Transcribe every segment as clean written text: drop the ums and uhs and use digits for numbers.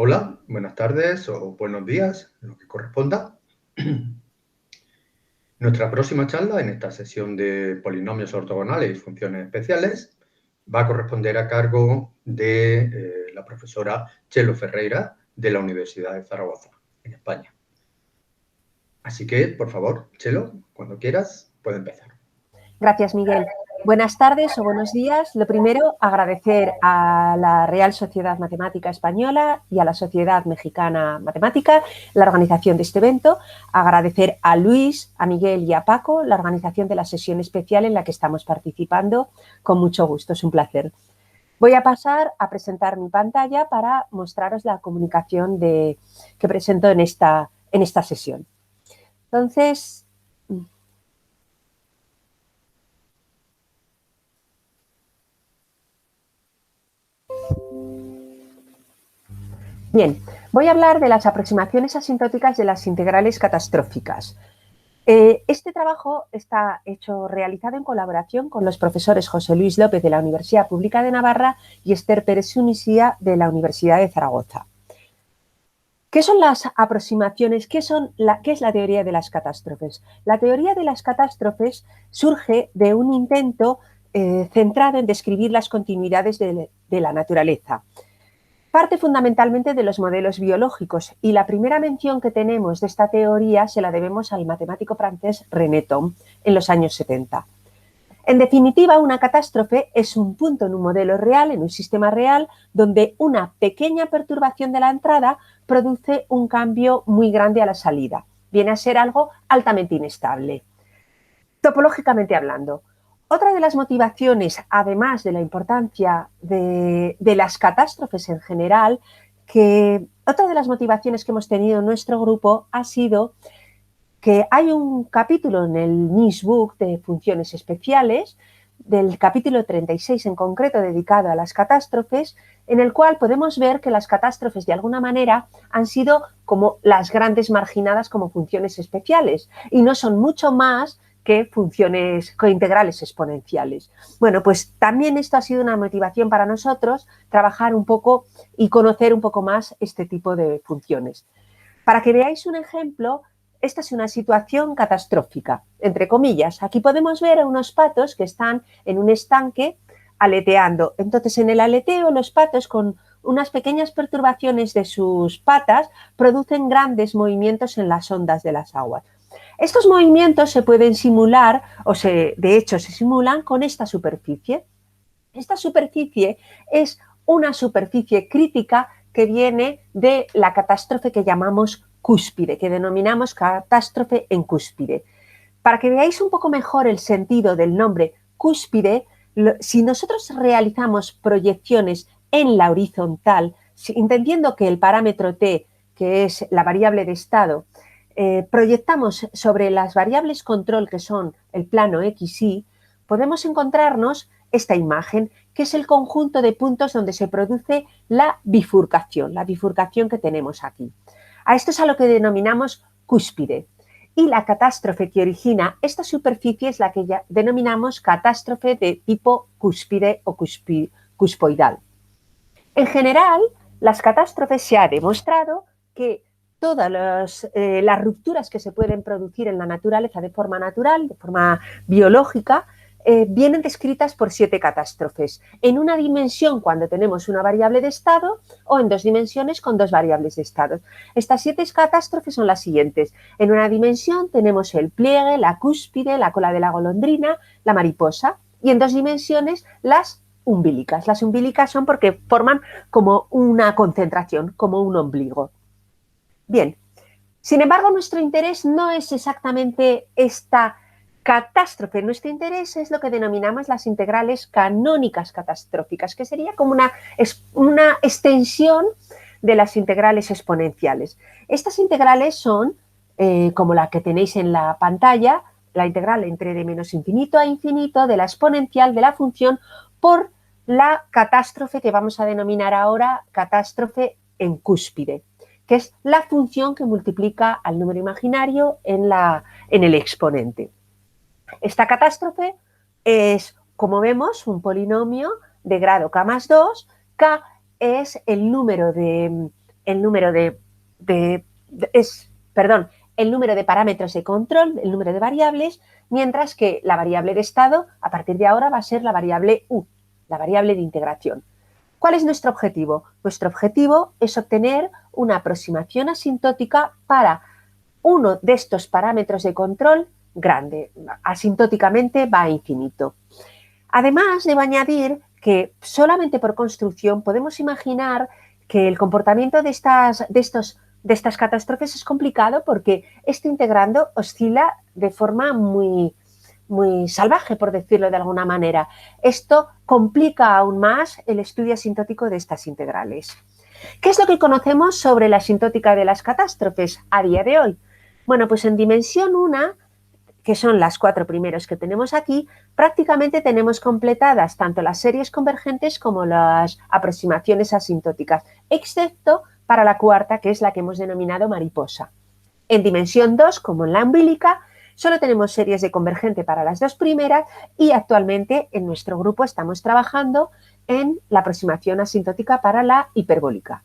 Hola, buenas tardes o buenos días, lo que corresponda. Nuestra próxima charla en esta sesión de polinomios ortogonales y funciones especiales va a corresponder a cargo de la profesora Chelo Ferreira de la Universidad de Zaragoza, en España. Así que, por favor, Chelo, cuando quieras, puede empezar. Gracias, Miguel. Buenas tardes o buenos días. Lo primero, agradecer a la Real Sociedad Matemática Española y a la Sociedad Mexicana Matemática la organización de este evento. Agradecer a Luis, a Miguel y a Paco la organización de la sesión especial en la que estamos participando. Con mucho gusto, es un placer. Voy a pasar a presentar mi pantalla para mostraros la comunicación que presento en esta sesión. Entonces, bien, voy a hablar de las aproximaciones asintóticas de las integrales catastróficas. Este trabajo está realizado en colaboración con los profesores José Luis López de la Universidad Pública de Navarra y Esther Pérez Sunisia de la Universidad de Zaragoza. ¿Qué son las aproximaciones? ¿Qué es la teoría de las catástrofes? La teoría de las catástrofes surge de un intento centrado en describir las continuidades de la naturaleza. Parte fundamentalmente de los modelos biológicos y la primera mención que tenemos de esta teoría se la debemos al matemático francés René Thom en los años 70. En definitiva, una catástrofe es un punto en un modelo real, en un sistema real, donde una pequeña perturbación de la entrada produce un cambio muy grande a la salida. Viene a ser algo altamente inestable. Topológicamente hablando, otra de las motivaciones, además de la importancia de las catástrofes en general, otra de las motivaciones que hemos tenido en nuestro grupo ha sido que hay un capítulo en el Nice Book de funciones especiales, del capítulo 36 en concreto dedicado a las catástrofes, en el cual podemos ver que las catástrofes de alguna manera han sido como las grandes marginadas como funciones especiales y no son mucho más que funciones integrales exponenciales. Bueno, pues también esto ha sido una motivación para nosotros, trabajar un poco y conocer un poco más este tipo de funciones. Para que veáis un ejemplo, esta es una situación catastrófica, entre comillas. Aquí podemos ver a unos patos que están en un estanque aleteando. Entonces, en el aleteo, los patos con unas pequeñas perturbaciones de sus patas producen grandes movimientos en las ondas de las aguas. Estos movimientos se pueden simular, de hecho se simulan con esta superficie. Esta superficie es una superficie crítica que viene de la catástrofe que llamamos cúspide, que denominamos catástrofe en cúspide. Para que veáis un poco mejor el sentido del nombre cúspide, si nosotros realizamos proyecciones en la horizontal, entendiendo que el parámetro t, que es la variable de estado, proyectamos sobre las variables control, que son el plano x, y, podemos encontrarnos esta imagen, que es el conjunto de puntos donde se produce la bifurcación que tenemos aquí. A esto es a lo que denominamos cúspide. Y la catástrofe que origina esta superficie es la que ya denominamos catástrofe de tipo cúspide o cuspoidal. En general, las catástrofes se ha demostrado que todas las rupturas que se pueden producir en la naturaleza de forma natural, de forma biológica, vienen descritas por 7 catástrofes. En una dimensión cuando tenemos una variable de estado o en 2 dimensiones con 2 variables de estado. Estas 7 catástrofes son las siguientes. En una dimensión tenemos el pliegue, la cúspide, la cola de la golondrina, la mariposa, y en 2 dimensiones las umbilicas. Las umbilicas son porque forman como una concentración, como un ombligo. Bien, sin embargo, nuestro interés no es exactamente esta catástrofe. Nuestro interés es lo que denominamos las integrales canónicas catastróficas, que sería como una extensión de las integrales exponenciales. Estas integrales son, como la que tenéis en la pantalla, la integral entre de menos infinito a infinito de la exponencial de la función por la catástrofe que vamos a denominar ahora catástrofe en cúspide, que es la función que multiplica al número imaginario en el exponente. Esta catástrofe es, como vemos, un polinomio de grado k más 2. K es el número de el número el número de parámetros de control, el número de variables, mientras que la variable de estado, a partir de ahora, va a ser la variable U, la variable de integración. ¿Cuál es nuestro objetivo? Nuestro objetivo es obtener una aproximación asintótica para uno de estos parámetros de control grande. Asintóticamente va a infinito. Además, debo añadir que solamente por construcción podemos imaginar que el comportamiento de estas catástrofes es complicado porque este integrando oscila de forma muy salvaje, por decirlo de alguna manera. Esto complica aún más el estudio asintótico de estas integrales. ¿Qué es lo que conocemos sobre la asintótica de las catástrofes a día de hoy? Bueno, pues en dimensión 1, que son las 4 primeros que tenemos aquí, prácticamente tenemos completadas tanto las series convergentes como las aproximaciones asintóticas, excepto para la cuarta, que es la que hemos denominado mariposa. En dimensión 2, como en la umbilical, solo tenemos series de convergente para las 2 primeras y actualmente en nuestro grupo estamos trabajando en la aproximación asintótica para la hiperbólica.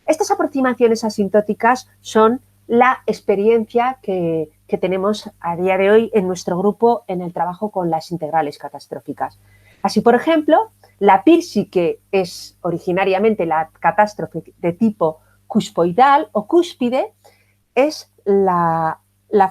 Estas aproximaciones asintóticas son la experiencia que tenemos a día de hoy en nuestro grupo en el trabajo con las integrales catastróficas. Así, por ejemplo, la PIRSI, que es originariamente la catástrofe de tipo cuspoidal o cúspide, es la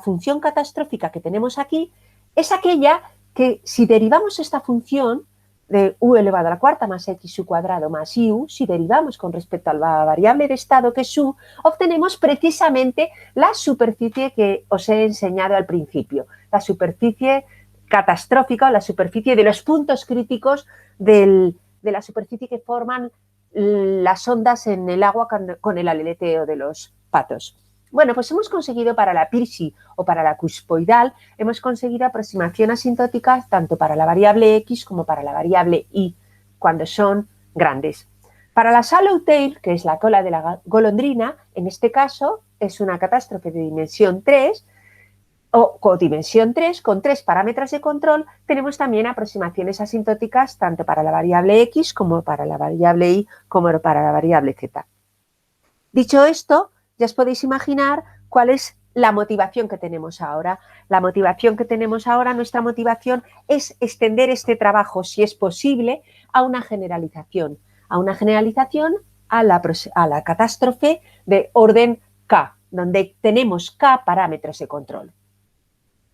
función catastrófica que tenemos aquí, es aquella que si derivamos esta función de u elevado a la cuarta más x cuadrado más iu, si derivamos con respecto a la variable de estado que es u, obtenemos precisamente la superficie que os he enseñado al principio, la superficie catastrófica o la superficie de los puntos críticos de la superficie que forman las ondas en el agua con el aleteo de los patos. Bueno, pues hemos conseguido para la PIRSI o para la cuspoidal, hemos conseguido aproximación asintótica tanto para la variable x como para la variable y, cuando son grandes. Para la swallowtail, que es la cola de la golondrina, en este caso es una catástrofe de dimensión 3 o codimensión 3 con 3 parámetros de control. Tenemos también aproximaciones asintóticas tanto para la variable x como para la variable y como para la variable z. Dicho esto, ya os podéis imaginar cuál es la motivación que tenemos ahora. La motivación que tenemos ahora, nuestra motivación es extender este trabajo, si es posible, a una generalización a la catástrofe de orden K, donde tenemos K parámetros de control.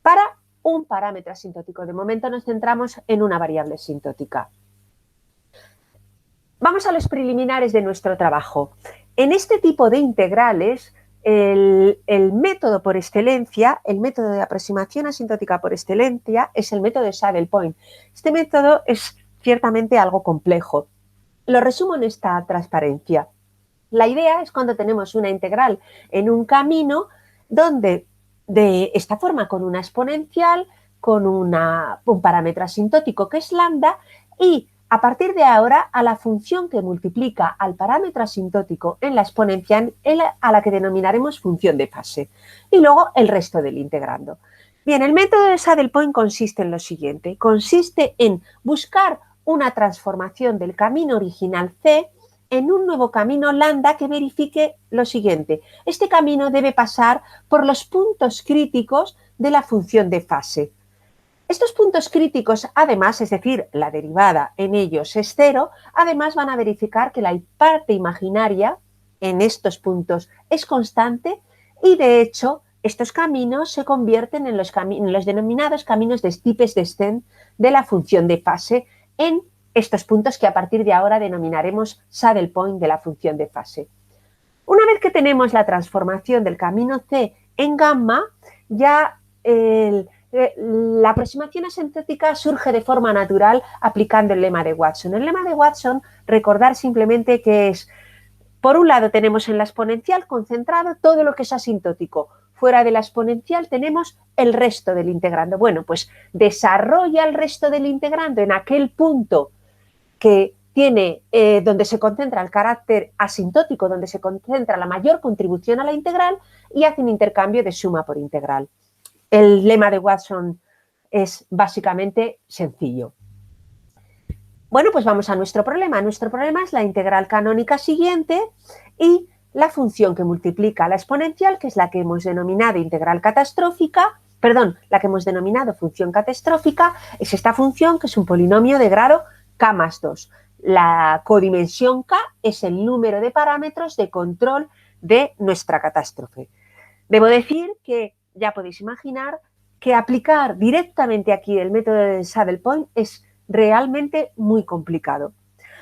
Para un parámetro asintótico, de momento nos centramos en una variable asintótica. Vamos a los preliminares de nuestro trabajo. En este tipo de integrales, el método por excelencia, el método de aproximación asintótica por excelencia es el método de saddle point. Este método es ciertamente algo complejo. Lo resumo en esta transparencia. La idea es cuando tenemos una integral en un camino donde de esta forma con una exponencial, con un parámetro asintótico que es lambda y a partir de ahora, a la función que multiplica al parámetro asintótico en la exponencial, a la que denominaremos función de fase. Y luego el resto del integrando. Bien, el método de saddle point consiste en lo siguiente. Consiste en buscar una transformación del camino original C en un nuevo camino lambda que verifique lo siguiente. Este camino debe pasar por los puntos críticos de la función de fase. Estos puntos críticos, además, es decir, la derivada en ellos es 0, además van a verificar que la parte imaginaria en estos puntos es constante y, de hecho, estos caminos se convierten en los denominados caminos de steepest descent de la función de fase en estos puntos que a partir de ahora denominaremos saddle point de la función de fase. Una vez que tenemos la transformación del camino C en gamma, ya la aproximación asintótica surge de forma natural aplicando el lema de Watson. El lema de Watson, recordar simplemente que es, por un lado tenemos en la exponencial concentrado todo lo que es asintótico. Fuera de la exponencial tenemos el resto del integrando. Bueno, pues desarrolla el resto del integrando en aquel punto que tiene, donde se concentra el carácter asintótico, donde se concentra la mayor contribución a la integral y hace un intercambio de suma por integral. El lema de Watson es básicamente sencillo. Bueno, pues vamos a nuestro problema. Nuestro problema es la integral canónica siguiente y la función que multiplica la exponencial, que es la que hemos denominado integral catastrófica, perdón, la que hemos denominado función catastrófica, es esta función que es un polinomio de grado k más 2. La codimensión k es el número de parámetros de control de nuestra catástrofe. Debo decir que ya podéis imaginar que aplicar directamente aquí el método de saddle point es realmente muy complicado.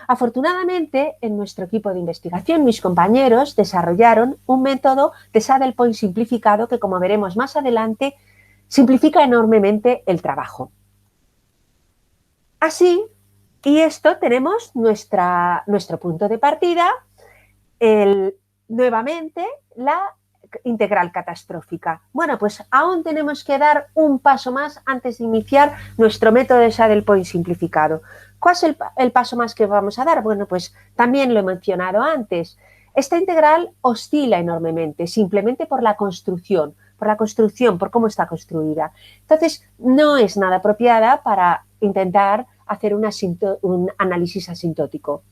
Afortunadamente, en nuestro equipo de investigación, mis compañeros desarrollaron un método de saddle point simplificado que, como veremos más adelante, simplifica enormemente el trabajo. Así, y esto tenemos nuestro punto de partida, nuevamente la integral catastrófica. Bueno, pues aún tenemos que dar un paso más antes de iniciar nuestro método de saddle point simplificado. ¿Cuál es el paso más que vamos a dar? Bueno, pues también lo he mencionado antes. Esta integral oscila enormemente, simplemente por la construcción, por cómo está construida. Entonces, no es nada apropiada para intentar hacer un análisis asintótico.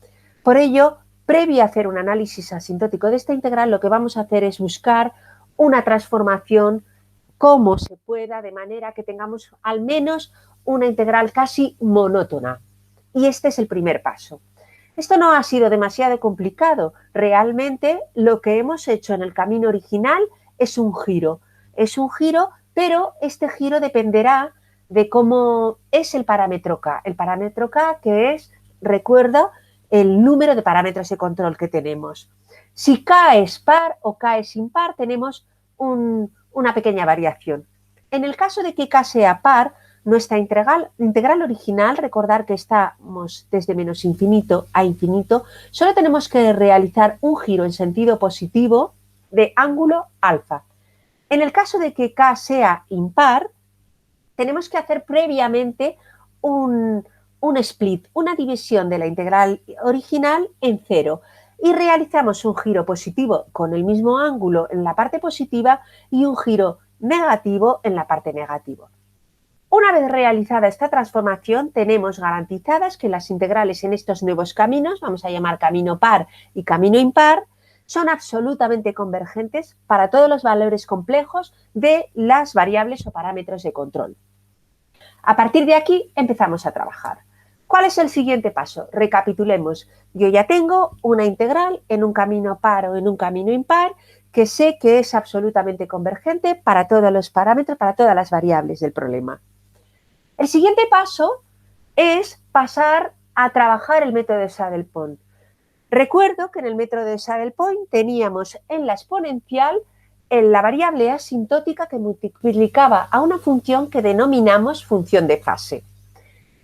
Por ello, previo a hacer un análisis asintótico de esta integral, lo que vamos a hacer es buscar una transformación como se pueda, de manera que tengamos al menos una integral casi monótona. Y este es el primer paso. Esto no ha sido demasiado complicado. Realmente lo que hemos hecho en el camino original es un giro. Es un giro, pero este giro dependerá de cómo es el parámetro k. El parámetro k que es, recuerda, el número de parámetros de control que tenemos. Si k es par o k es impar, tenemos una pequeña variación. En el caso de que k sea par, nuestra integral original, recordar que estamos desde menos infinito a infinito, solo tenemos que realizar un giro en sentido positivo de ángulo alfa. En el caso de que k sea impar, tenemos que hacer previamente un split, una división de la integral original en cero, y realizamos un giro positivo con el mismo ángulo en la parte positiva y un giro negativo en la parte negativa. Una vez realizada esta transformación, tenemos garantizadas que las integrales en estos nuevos caminos, vamos a llamar camino par y camino impar, son absolutamente convergentes para todos los valores complejos de las variables o parámetros de control. A partir de aquí empezamos a trabajar. ¿Cuál es el siguiente paso? Recapitulemos. Yo ya tengo una integral en un camino par o en un camino impar que sé que es absolutamente convergente para todos los parámetros, para todas las variables del problema. El siguiente paso es pasar a trabajar el método de saddle point. Recuerdo que en el método de saddle point teníamos en la exponencial la variable asintótica que multiplicaba a una función que denominamos función de fase.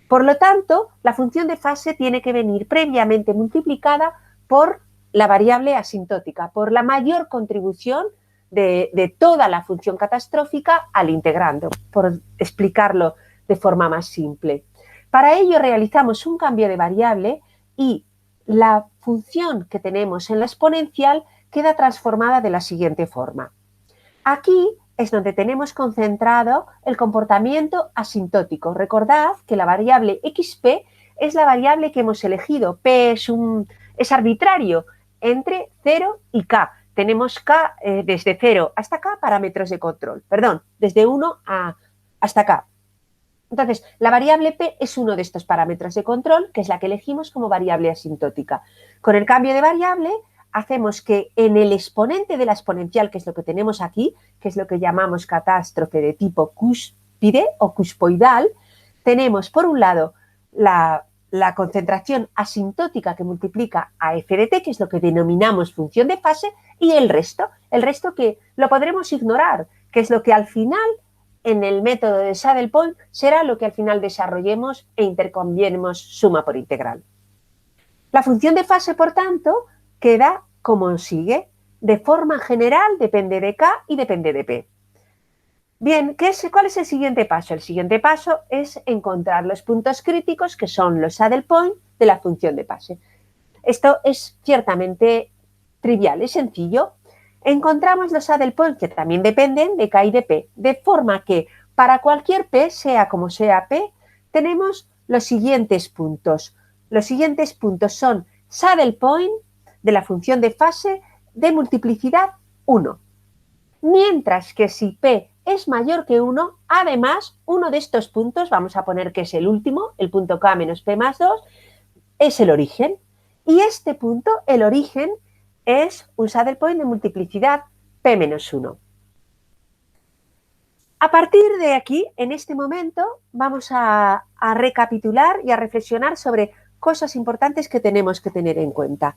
Por lo tanto, la función de fase tiene que venir previamente multiplicada por la variable asintótica, por la mayor contribución de toda la función catastrófica al integrando, por explicarlo de forma más simple. Para ello realizamos un cambio de variable y la función que tenemos en la exponencial queda transformada de la siguiente forma. Aquí es donde tenemos concentrado el comportamiento asintótico. Recordad que la variable xp es la variable que hemos elegido. P es arbitrario entre 0 y k. Tenemos k desde 0 hasta k parámetros de control. Perdón, desde 1 hasta k. Entonces, la variable p es uno de estos parámetros de control, que es la que elegimos como variable asintótica. Con el cambio de variable, hacemos que en el exponente de la exponencial, que es lo que tenemos aquí, que es lo que llamamos catástrofe de tipo cúspide o cuspoidal, tenemos por un lado la concentración asintótica que multiplica a f de t, que es lo que denominamos función de fase, y el resto que lo podremos ignorar, que es lo que al final en el método de saddle point será lo que al final desarrollemos e intercambiemos suma por integral. La función de fase, por tanto, queda como sigue. De forma general depende de k y depende de p. Bien, ¿cuál es el siguiente paso? El siguiente paso es encontrar los puntos críticos, que son los saddle point de la función de fase. Esto es ciertamente trivial, es sencillo. Encontramos los saddle point que también dependen de k y de p, de forma que para cualquier p, sea como sea p, tenemos los siguientes puntos. Los siguientes puntos son saddle point de la función de fase de multiplicidad 1. Mientras que si P es mayor que 1, además, uno de estos puntos, vamos a poner que es el último, el punto K menos P más 2, es el origen. Y este punto, el origen, es un saddle point de multiplicidad P menos 1. A partir de aquí, en este momento, vamos a recapitular y a reflexionar sobre cosas importantes que tenemos que tener en cuenta.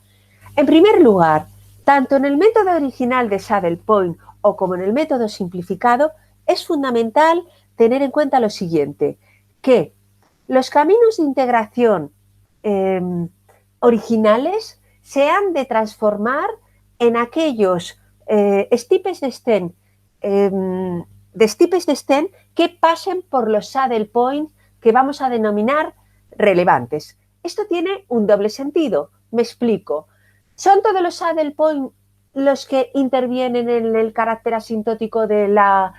En primer lugar, tanto en el método original de saddle point o como en el método simplificado, es fundamental tener en cuenta lo siguiente, que los caminos de integración originales se han de transformar en aquellos steepest descent que pasen por los saddle points que vamos a denominar relevantes. Esto tiene un doble sentido, me explico. ¿Son todos los saddle points los que intervienen en el carácter asintótico de la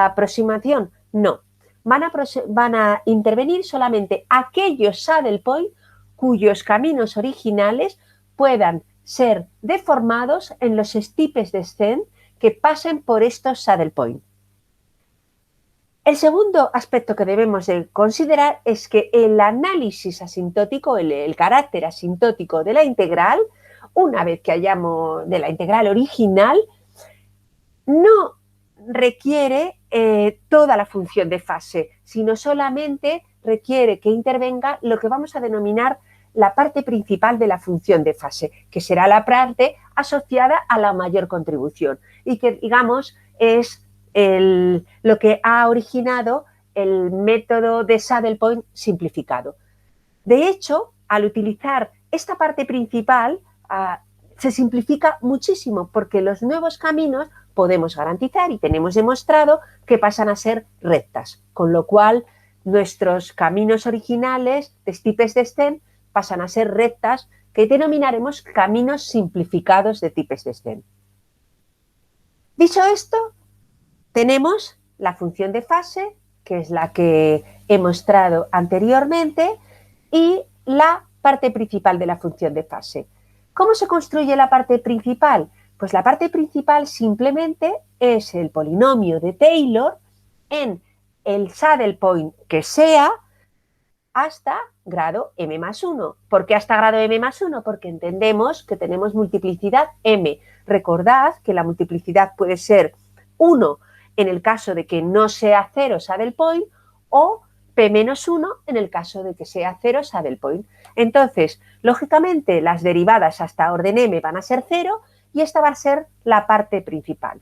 aproximación? No. Van a intervenir solamente aquellos saddle points cuyos caminos originales puedan ser deformados en los steepest descent que pasen por estos saddle points. El segundo aspecto que debemos de considerar es que el análisis asintótico, el carácter asintótico de la integral, una vez que hayamos de la integral original, no requiere toda la función de fase, sino solamente requiere que intervenga lo que vamos a denominar la parte principal de la función de fase, que será la parte asociada a la mayor contribución y que, digamos, es lo que ha originado el método de saddle point simplificado. De hecho, al utilizar esta parte principal, se simplifica muchísimo porque los nuevos caminos podemos garantizar y tenemos demostrado que pasan a ser rectas, con lo cual nuestros caminos originales de steepest descent pasan a ser rectas que denominaremos caminos simplificados de steepest descent. Dicho esto, tenemos la función de fase, que es la que he mostrado anteriormente, y la parte principal de la función de fase. ¿Cómo se construye la parte principal? Pues la parte principal simplemente es el polinomio de Taylor en el saddle point que sea hasta grado m más 1. ¿Por qué hasta grado m más 1? Porque entendemos que tenemos multiplicidad m. Recordad que la multiplicidad puede ser 1 en el caso de que no sea 0 saddle point o p menos 1 en el caso de que sea 0 saddle point. Entonces, lógicamente, las derivadas hasta orden m van a ser 0 y esta va a ser la parte principal.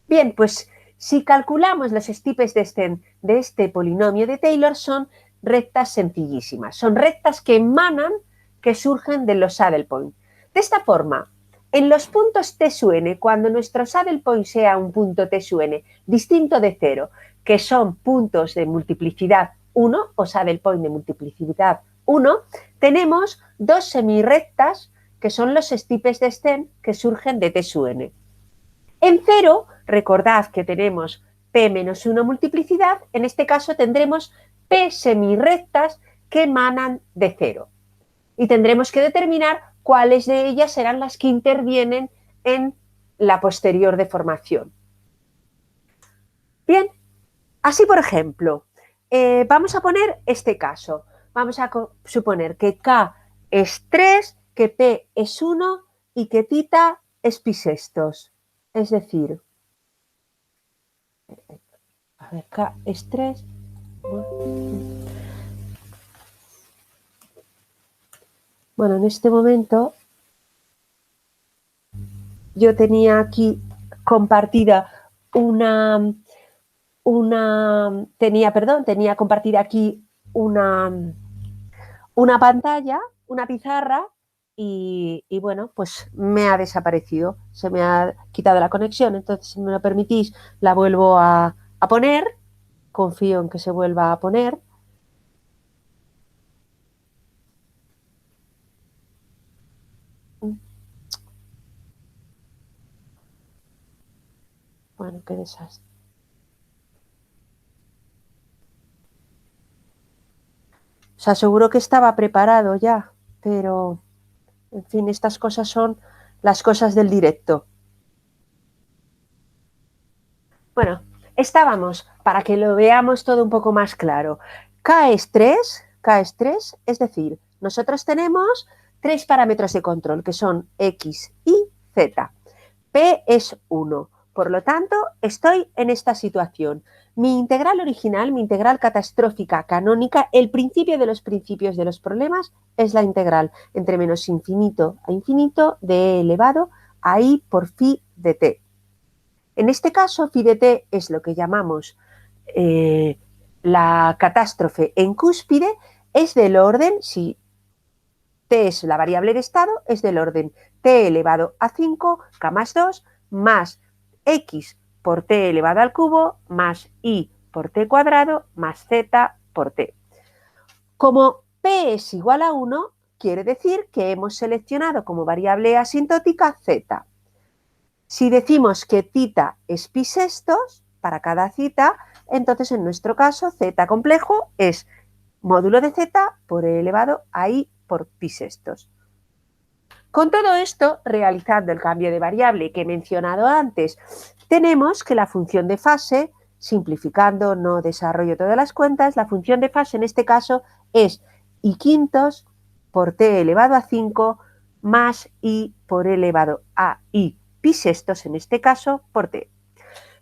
Bien, pues si calculamos los steepest descent de este polinomio de Taylor, son rectas sencillísimas. Son rectas que emanan, que surgen de los saddle point. De esta forma, en los puntos t sub n, cuando nuestro saddle point sea un punto t sub n distinto de 0, que son puntos de multiplicidad 1 o saddle point de multiplicidad 1, tenemos dos semirrectas que son los steepest descent que surgen de t sub n. En 0, recordad que tenemos p menos 1 multiplicidad, en este caso tendremos p semirrectas que emanan de 0. Y tendremos que determinar cuáles de ellas serán las que intervienen en la posterior deformación. Bien, así por ejemplo, vamos a poner este caso. Vamos a suponer que K es 3, que P es 1 y que θ es pi sextos. Es decir, a ver, K es 3. Bueno, en este momento yo tenía aquí compartida tenía compartida aquí una pantalla, una pizarra y bueno, pues me ha desaparecido, se me ha quitado la conexión, entonces si me lo permitís la vuelvo a poner, confío en que se vuelva a poner. Bueno, qué desastre. Os aseguro que estaba preparado ya, pero, en fin, estas cosas son las cosas del directo. Bueno, estábamos, para que lo veamos todo un poco más claro. K es 3, es decir, nosotros tenemos 3 parámetros de control, que son X y Z. P es 1. Por lo tanto, estoy en esta situación. Mi integral original, mi integral catastrófica canónica, el principio de los principios de los problemas, es la integral entre menos infinito a infinito de e elevado a i por phi de t. En este caso, phi de t es lo que llamamos la catástrofe en cúspide, es del orden, si t es la variable de estado, es del orden t elevado a 5, k más 2, más x por t elevado al cubo, más y por t cuadrado, más z por t. Como p es igual a 1, quiere decir que hemos seleccionado como variable asintótica z. Si decimos que θ es pi sextos para cada cita, entonces en nuestro caso z complejo es módulo de z por e elevado a i por pi sextos. Con todo esto, realizando el cambio de variable que he mencionado antes, tenemos que la función de fase, simplificando, no desarrollo todas las cuentas, la función de fase en este caso es i quintos por t elevado a 5 más i por e elevado a i pi sextos, en este caso, por t.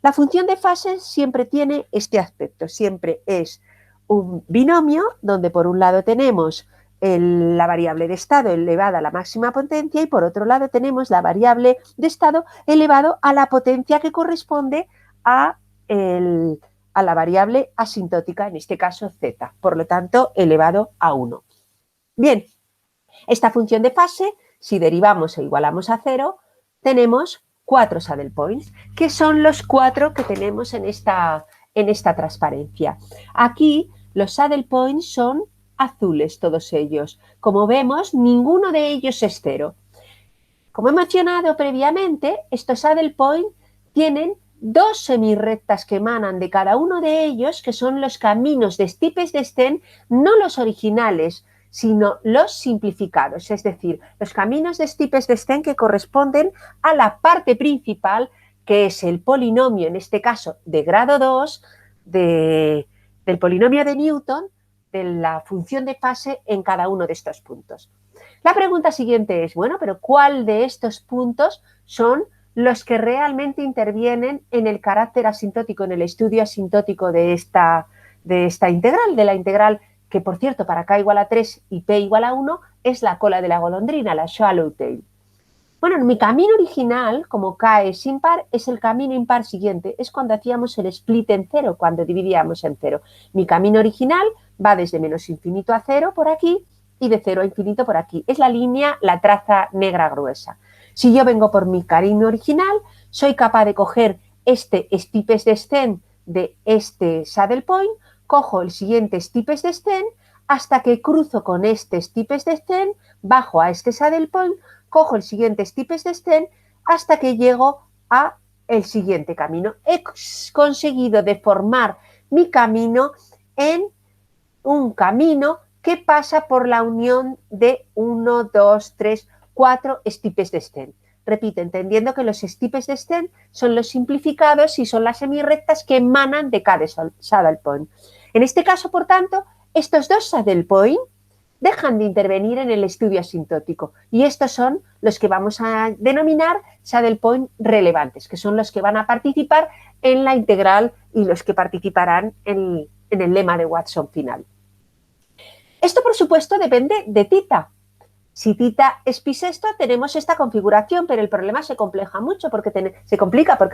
La función de fase siempre tiene este aspecto, siempre es un binomio donde por un lado tenemos la variable de estado elevada a la máxima potencia y por otro lado tenemos la variable de estado elevado a la potencia que corresponde a la variable asintótica, en este caso z, por lo tanto elevado a 1. Bien, esta función de fase, si derivamos e igualamos a 0, tenemos 4 saddle points, que son los 4 que tenemos en esta transparencia. Aquí los saddle points son azules todos ellos. Como vemos, ninguno de ellos es 0. Como he mencionado previamente, estos saddle points tienen 2 semirrectas que emanan de cada uno de ellos, que son los caminos de steepest-descent, no los originales, sino los simplificados, es decir, los caminos de steepest-descent que corresponden a la parte principal, que es el polinomio, en este caso de grado 2, del polinomio de Newton, de la función de fase en cada uno de estos puntos. La pregunta siguiente es, bueno, pero ¿cuál de estos puntos son los que realmente intervienen en el carácter asintótico, en el estudio asintótico de esta integral, de la integral que, por cierto, para k igual a 3 y p igual a 1, es la cola de la golondrina, la swallowtail? Bueno, mi camino original, como k es impar, es el camino impar siguiente. Es cuando hacíamos el split en 0, cuando dividíamos en 0. Mi camino original va desde menos infinito a 0 por aquí y de 0 a infinito por aquí. Es la línea, la traza negra gruesa. Si yo vengo por mi camino original, soy capaz de coger este steepest-descent de este saddle point, cojo el siguiente steepest-descent hasta que cruzo con este steepest-descent, bajo a este saddle point, cojo el siguiente steepest-descent hasta que llego a el siguiente camino. He conseguido deformar mi camino en un camino que pasa por la unión de 1, 2, 3, 4 steepest-descent. Repito, entendiendo que los steepest-descent son los simplificados y son las semirrectas que emanan de cada saddle point. En este caso, por tanto, estos dos saddle point dejan de intervenir en el estudio asintótico y estos son los que vamos a denominar saddle point relevantes, que son los que van a participar en la integral y los que participarán en el lema de Watson final. Esto, por supuesto, depende de θ. Si θ es pi sexto, tenemos esta configuración, pero el problema se complica mucho porque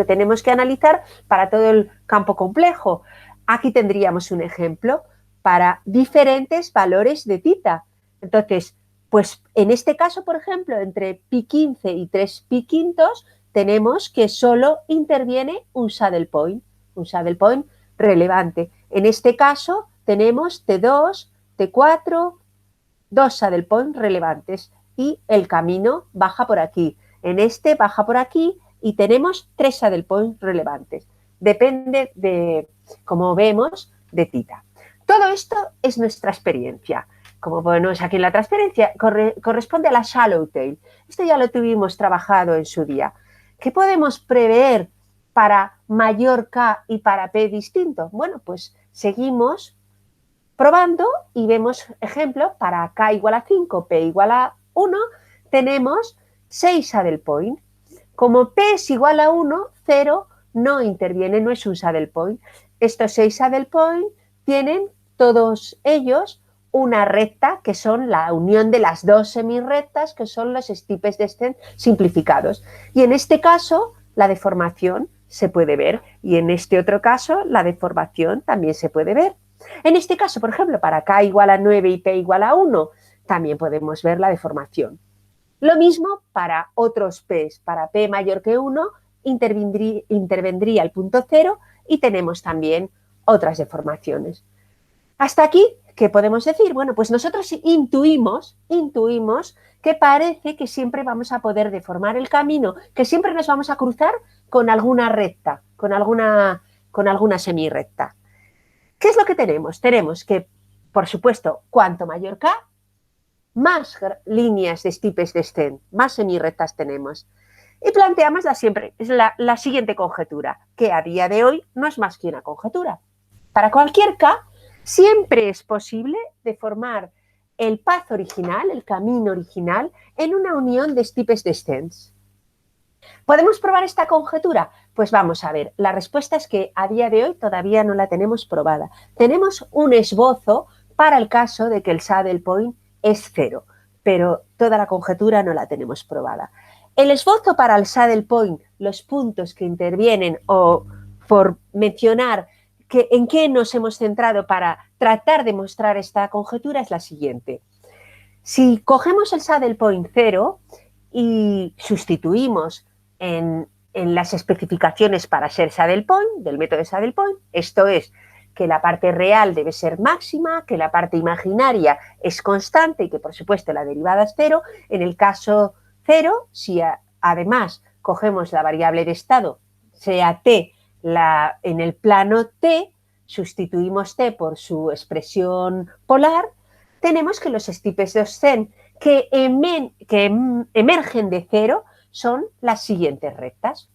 tenemos que analizar para todo el campo complejo. Aquí tendríamos un ejemplo para diferentes valores de θ. Entonces, pues en este caso, por ejemplo, entre pi 15 y 3 pi quintos, tenemos que solo interviene un saddle point relevante. En este caso, tenemos T2, T4, 2 saddle point relevantes y el camino baja por aquí. En este baja por aquí y tenemos 3 saddle point relevantes. Depende de, como vemos, de θ. Todo esto es nuestra experiencia. como ponemos aquí en la transparencia, corresponde a la Swallowtail. Esto ya lo tuvimos trabajado en su día. ¿Qué podemos prever para mayor K y para P distinto? Bueno, pues seguimos probando y vemos, ejemplo, para K igual a 5, P igual a 1, tenemos 6 saddle point. Como P es igual a 1, 0 no interviene, no es un saddle point. Estos 6 saddle point tienen todos ellos una recta que son la unión de las dos semirrectas que son los steepest descent simplificados. Y en este caso la deformación se puede ver y en este otro caso la deformación también se puede ver. En este caso, por ejemplo, para K igual a 9 y P igual a 1, también podemos ver la deformación. Lo mismo para otros P's. Para P mayor que 1 intervendría el punto 0 y tenemos también otras deformaciones. Hasta aquí, ¿qué podemos decir? Bueno, pues nosotros intuimos que parece que siempre vamos a poder deformar el camino, que siempre nos vamos a cruzar con alguna recta, con alguna semirrecta. ¿Qué es lo que tenemos? Tenemos que, por supuesto, cuanto mayor K, más líneas de steepest descent, más semirrectas tenemos. Y planteamos la siguiente conjetura, que a día de hoy no es más que una conjetura. Para cualquier K, siempre es posible deformar el path original, el camino original, en una unión de steepest descents. ¿Podemos probar esta conjetura? Pues vamos a ver. La respuesta es que a día de hoy todavía no la tenemos probada. Tenemos un esbozo para el caso de que el saddle point es 0, pero toda la conjetura no la tenemos probada. El esbozo para el saddle point, los puntos que intervienen o por mencionar en qué nos hemos centrado para tratar de mostrar esta conjetura es la siguiente. Si cogemos el saddle point 0 y sustituimos en las especificaciones para ser saddle point, del método de saddle point, esto es que la parte real debe ser máxima, que la parte imaginaria es constante y que por supuesto la derivada es 0. En el caso 0, si además cogemos la variable de estado, sea t, en el plano t, sustituimos t por su expresión polar, tenemos que los steepest descent que emergen de 0 son las siguientes rectas.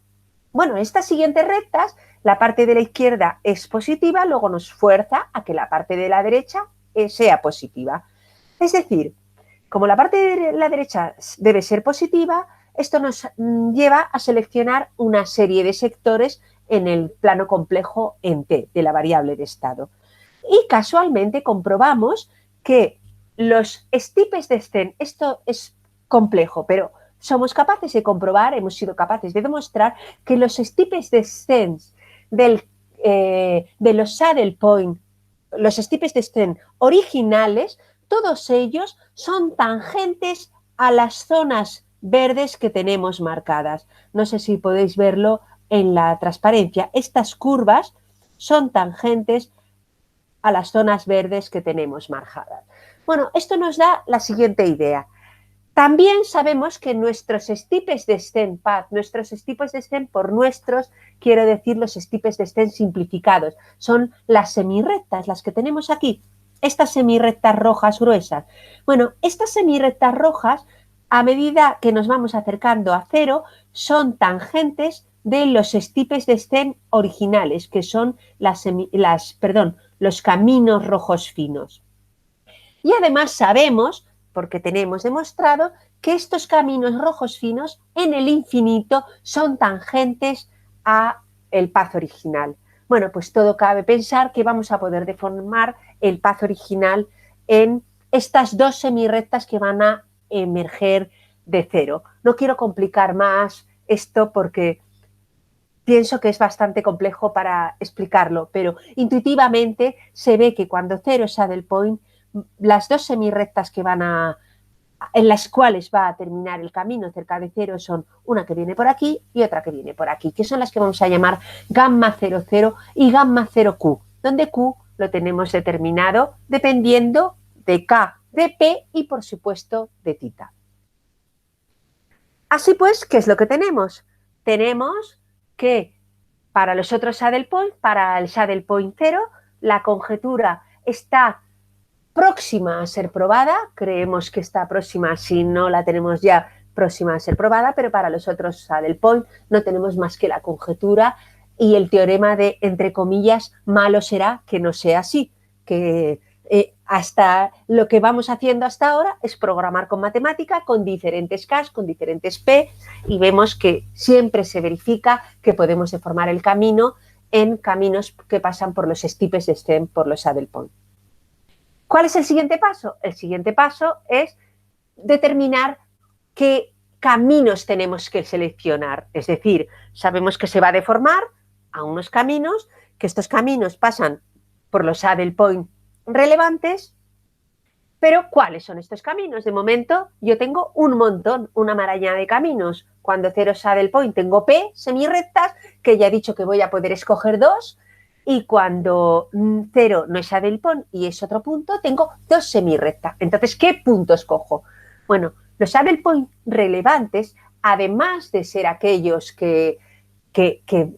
Bueno, estas siguientes rectas, la parte de la izquierda es positiva, luego nos fuerza a que la parte de la derecha sea positiva. Es decir, como la parte de la derecha debe ser positiva, esto nos lleva a seleccionar una serie de sectores en el plano complejo en T, de la variable de estado. Y casualmente comprobamos que los steepest descent, esto es complejo, pero somos capaces de comprobar, hemos sido capaces de demostrar que los steepest descents de los saddle point, los steepest descent originales, todos ellos son tangentes a las zonas verdes que tenemos marcadas. No sé si podéis verlo en la transparencia. Estas curvas son tangentes a las zonas verdes que tenemos marcadas. Bueno, esto nos da la siguiente idea. También sabemos que nuestros steepest descent path, nuestros steepest descent por nuestros, quiero decir los steepest descent simplificados, son las semirrectas, las que tenemos aquí, estas semirrectas rojas gruesas. Bueno, estas semirrectas rojas, a medida que nos vamos acercando a 0, son tangentes de los steepest descent originales, que son los caminos rojos finos. Y además sabemos, porque tenemos demostrado, que estos caminos rojos finos en el infinito son tangentes a el path original. Bueno, pues todo cabe pensar que vamos a poder deformar el path original en estas dos semirrectas que van a emerger de 0. No quiero complicar más esto porque pienso que es bastante complejo para explicarlo, pero intuitivamente se ve que cuando 0 es saddle point, las dos semirrectas que en las cuales va a terminar el camino cerca de 0 son una que viene por aquí y otra que viene por aquí, que son las que vamos a llamar gamma 00 y gamma 0Q, donde Q lo tenemos determinado dependiendo de K, de P y por supuesto de tita. Así pues, ¿qué es lo que tenemos? Tenemos que para los otros saddle point, para el saddle point 0, la conjetura está próxima a ser probada, creemos que está próxima, si no la tenemos ya, próxima a ser probada, pero para los otros saddle point no tenemos más que la conjetura y el teorema de, entre comillas, malo será que no sea así, que hasta lo que vamos haciendo hasta ahora es programar con matemática, con diferentes K, con diferentes P, y vemos que siempre se verifica que podemos deformar el camino en caminos que pasan por los steepest descent, por los saddle point. ¿Cuál es el siguiente paso? El siguiente paso es determinar qué caminos tenemos que seleccionar. Es decir, sabemos que se va a deformar a unos caminos, que estos caminos pasan por los saddle point relevantes, pero ¿cuáles son estos caminos? De momento yo tengo un montón, una maraña de caminos. Cuando 0 saddle point tengo P semirrectas, que ya he dicho que voy a poder escoger 2, y cuando 0 no es saddle point y es otro punto, tengo 2 semirrectas. Entonces, ¿qué punto escojo? Bueno, los saddle point relevantes, además de ser aquellos que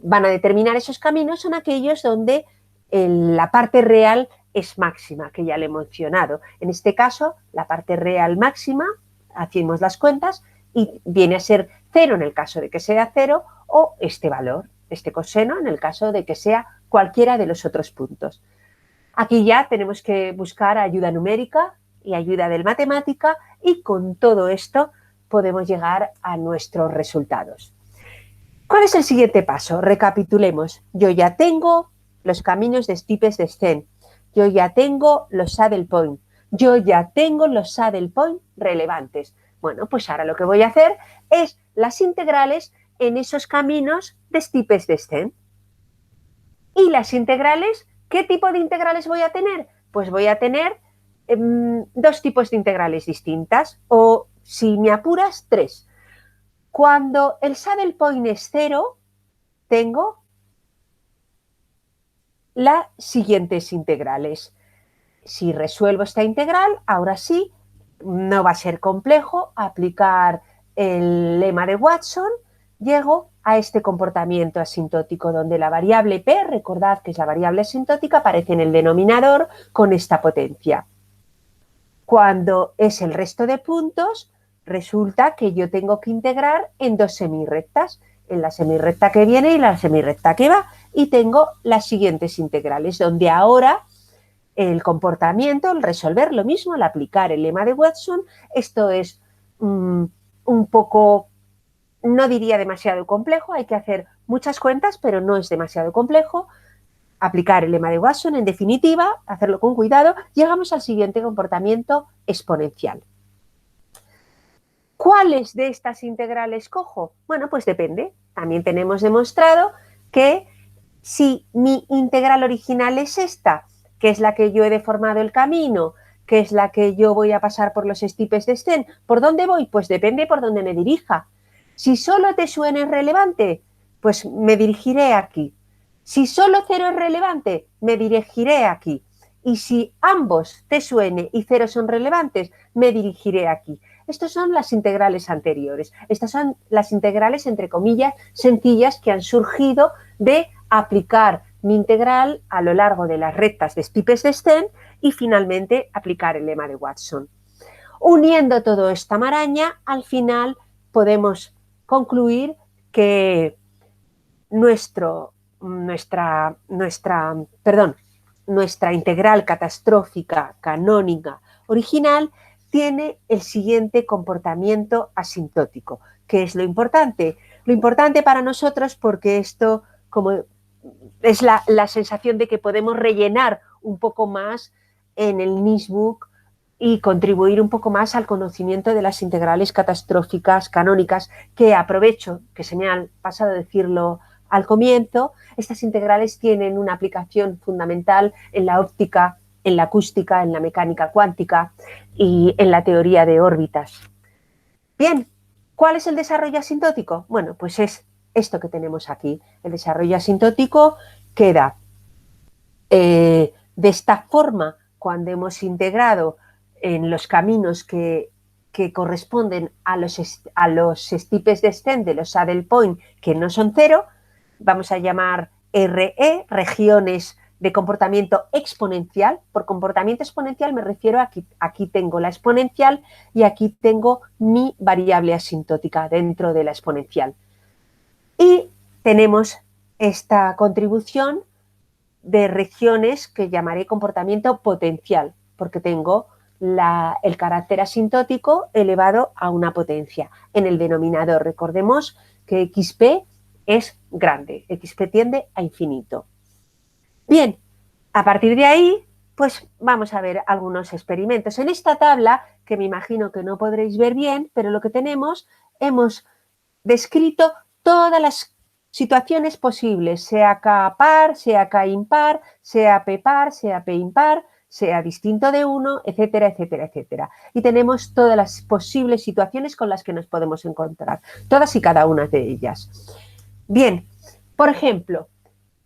van a determinar esos caminos, son aquellos donde la parte real es máxima, que ya le he mencionado. En este caso, la parte real máxima, hacemos las cuentas, y viene a ser 0 en el caso de que sea 0, o este valor, este coseno, en el caso de que sea cualquiera de los otros puntos. Aquí ya tenemos que buscar ayuda numérica y ayuda del matemática, y con todo esto podemos llegar a nuestros resultados. ¿Cuál es el siguiente paso? Recapitulemos. Yo ya tengo los caminos de steepest descent, yo ya tengo los saddle point, yo ya tengo los saddle point relevantes. Bueno, pues ahora lo que voy a hacer es las integrales en esos caminos de steepest descent. ¿Y las integrales? ¿Qué tipo de integrales voy a tener? Pues voy a tener 2 tipos de integrales distintas, o si me apuras, 3. Cuando el saddle point es 0, tengo las siguientes integrales. Si resuelvo esta integral, ahora sí, no va a ser complejo aplicar el lema de Watson, llego a este comportamiento asintótico donde la variable P, recordad que es la variable asintótica, aparece en el denominador con esta potencia. Cuando es el resto de puntos, resulta que yo tengo que integrar en 2 semirrectas, en la semirrecta que viene y la semirrecta que va, y tengo las siguientes integrales, donde ahora el comportamiento, el resolver lo mismo, el aplicar el lema de Watson, esto es un poco, no diría demasiado complejo, hay que hacer muchas cuentas, pero no es demasiado complejo. Aplicar el lema de Watson, en definitiva, hacerlo con cuidado, llegamos al siguiente comportamiento exponencial. ¿Cuáles de estas integrales cojo? Bueno, pues depende. También tenemos demostrado que si mi integral original es esta, que es la que yo he deformado el camino, que es la que yo voy a pasar por los steepest descent, ¿por dónde voy? Pues depende por dónde me dirija. Si solo te suena relevante, pues me dirigiré aquí. Si solo 0 es relevante, me dirigiré aquí. Y si ambos te suene y 0 son relevantes, me dirigiré aquí. Estas son las integrales anteriores. Estas son las integrales, entre comillas, sencillas que han surgido de aplicar mi integral a lo largo de las rectas de steepest descent y finalmente aplicar el lema de Watson. Uniendo toda esta maraña, al final podemos concluir que nuestra integral catastrófica canónica original tiene el siguiente comportamiento asintótico. ¿Qué es lo importante? Lo importante para nosotros, porque esto como es la sensación de que podemos rellenar un poco más en el Nicebook y contribuir un poco más al conocimiento de las integrales catastróficas canónicas, que aprovecho, que se me ha pasado decirlo al comienzo, estas integrales tienen una aplicación fundamental en la óptica, en la acústica, en la mecánica cuántica y en la teoría de órbitas. Bien, ¿cuál es el desarrollo asintótico? Bueno, pues es esto que tenemos aquí. El desarrollo asintótico queda de esta forma cuando hemos integrado en los caminos que corresponden a los steepest descent de los saddle point que no son 0, vamos a llamar RE, regiones de comportamiento exponencial. Por comportamiento exponencial me refiero a que aquí tengo la exponencial y aquí tengo mi variable asintótica dentro de la exponencial. Y tenemos esta contribución de regiones que llamaré comportamiento potencial, porque tengo el carácter asintótico elevado a una potencia. En el denominador, recordemos que xp es grande, xp tiende a infinito. Bien, a partir de ahí, pues vamos a ver algunos experimentos. En esta tabla, que me imagino que no podréis ver bien, pero lo que tenemos, hemos descrito todas las situaciones posibles, sea K par, sea K impar, sea P par, sea P impar, sea distinto de 1, etcétera, etcétera, etcétera. Y tenemos todas las posibles situaciones con las que nos podemos encontrar, todas y cada una de ellas. Bien, por ejemplo,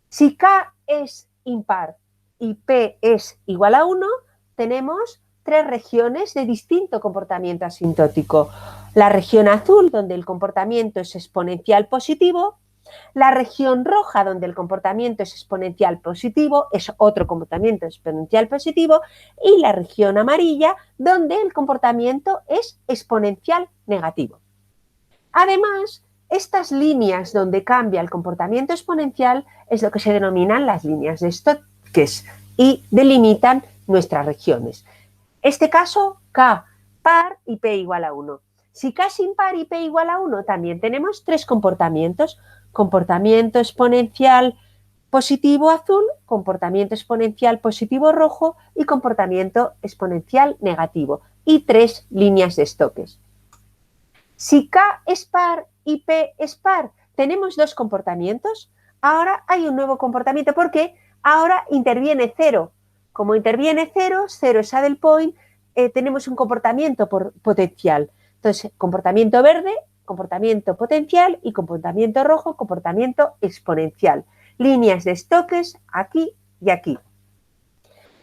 si K es impar y P es igual a 1, tenemos 3 regiones de distinto comportamiento asintótico. La región azul, donde el comportamiento es exponencial positivo, la región roja, donde el comportamiento es exponencial positivo, es otro comportamiento exponencial positivo, y la región amarilla, donde el comportamiento es exponencial negativo. Además, estas líneas donde cambia el comportamiento exponencial es lo que se denominan las líneas de Stokes y delimitan nuestras regiones. Este caso, K par y P igual a 1. Si K es impar y P igual a 1, también tenemos 3 comportamientos. Comportamiento exponencial positivo azul, comportamiento exponencial positivo rojo y comportamiento exponencial negativo. Y 3 líneas de Stokes. Si K es par y P es par, tenemos 2 comportamientos. Ahora hay un nuevo comportamiento porque ahora interviene 0. Como interviene 0, 0 es saddle point, tenemos un comportamiento potencial. Entonces, comportamiento verde, comportamiento potencial y comportamiento rojo, comportamiento exponencial. Líneas de Stokes aquí y aquí.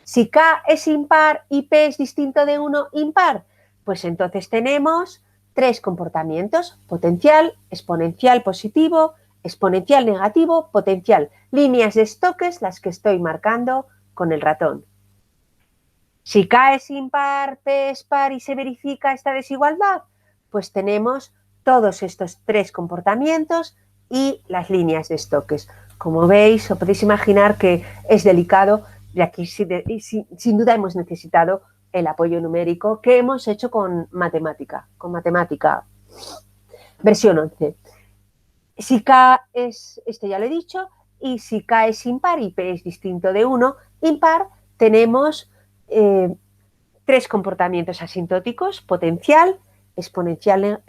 Si K es impar y P es distinto de 1 impar, pues entonces tenemos 3 comportamientos: potencial, exponencial positivo, exponencial negativo, potencial. Líneas de Stokes las que estoy marcando con el ratón. Si K es impar, P es par y se verifica esta desigualdad, pues tenemos todos estos 3 comportamientos y las líneas de Stokes. Como veis, os podéis imaginar que es delicado y aquí sin duda hemos necesitado el apoyo numérico que hemos hecho con matemática versión 11. Si K es, esto ya lo he dicho, y si K es impar y P es distinto de 1 impar, tenemos 3 comportamientos asintóticos: potencial, exponencial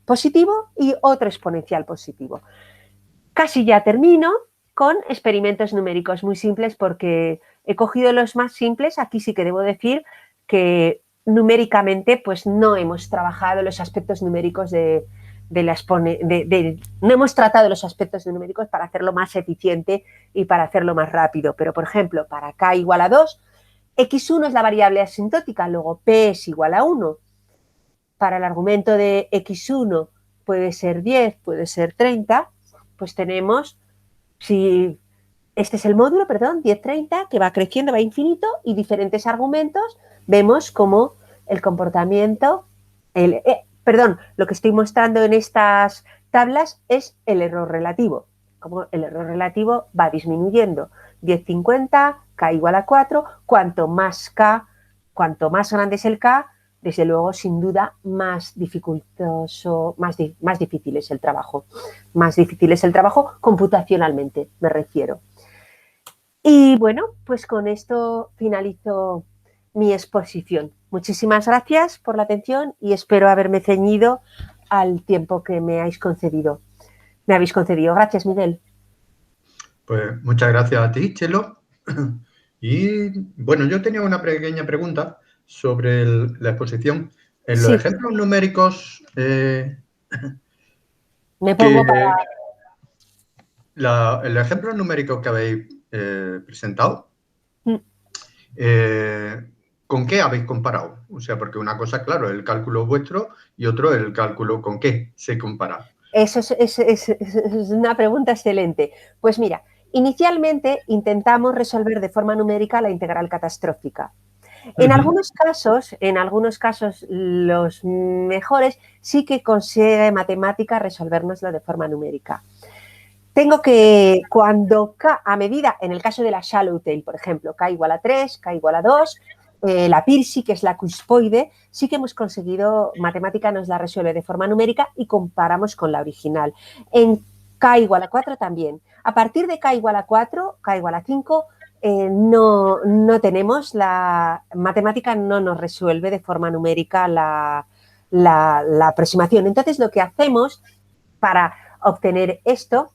positivo y otro exponencial positivo. Casi ya termino con experimentos numéricos muy simples porque he cogido los más simples. Aquí sí que debo decir que numéricamente pues no hemos trabajado los aspectos numéricos no hemos tratado los aspectos numéricos para hacerlo más eficiente y para hacerlo más rápido. Pero, por ejemplo, para K igual a 2, x1 es la variable asintótica, luego P es igual a 1. Para el argumento de x1 puede ser 10, puede ser 30, pues tenemos, si este es el módulo, 10, 30, que va creciendo, va a infinito, y diferentes argumentos, vemos como el comportamiento, lo que estoy mostrando en estas tablas es el error relativo. Como el error relativo va disminuyendo. 10, 50, K igual a 4, cuanto más grande es el K, desde luego, sin duda, más dificultoso, más difícil es el trabajo. Más difícil es el trabajo computacionalmente, me refiero. Y bueno, pues con esto finalizo mi exposición. Muchísimas gracias por la atención y espero haberme ceñido al tiempo que me habéis concedido. Gracias, Miguel. Pues muchas gracias a ti, Chelo. Y bueno, yo tenía una pequeña pregunta sobre la exposición. En los ejemplos numéricos me pongo el ejemplo numérico que habéis presentado, ¿con qué habéis comparado? O sea, porque una cosa, claro, el cálculo vuestro y otro el cálculo con qué se compara. Eso es una pregunta excelente. Pues mira, Inicialmente intentamos resolver de forma numérica la integral catastrófica. En Ujú. algunos casos los mejores sí que consigue matemática resolvernoslo de forma numérica. Tengo que, cuando K, a medida, en el caso de la Shallow-Tail, por ejemplo, K igual a 3, K igual a 2, la Pearcey, que es la cuspoide, sí que hemos conseguido, matemática nos la resuelve de forma numérica y comparamos con la original. En K igual a 4 también. A partir de K igual a 4, K igual a 5, no tenemos, la matemática no nos resuelve de forma numérica la aproximación. Entonces, lo que hacemos para obtener esto,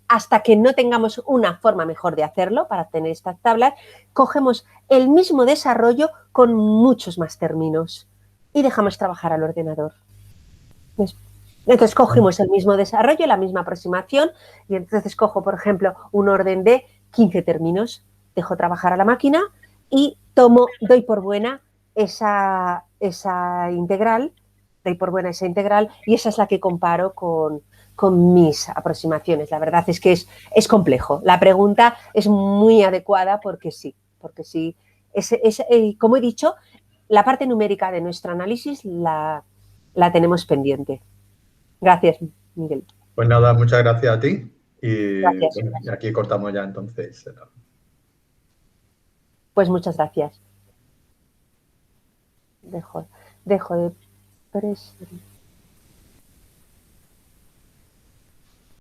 hasta que no tengamos una forma mejor de hacerlo para obtener estas tablas, cogemos el mismo desarrollo con muchos más términos y dejamos trabajar al ordenador. Entonces cogemos el mismo desarrollo, la misma aproximación, y entonces cojo, por ejemplo, un orden de 15 términos, dejo trabajar a la máquina y doy por buena esa integral, y esa es la que comparo con mis aproximaciones. La verdad es que es complejo. La pregunta es muy adecuada porque sí. Como he dicho, la parte numérica de nuestro análisis la tenemos pendiente. Gracias, Miguel. Pues nada, muchas gracias a ti. Y Gracias. bueno, y aquí cortamos ya entonces. Pues muchas gracias. Dejo de presionar.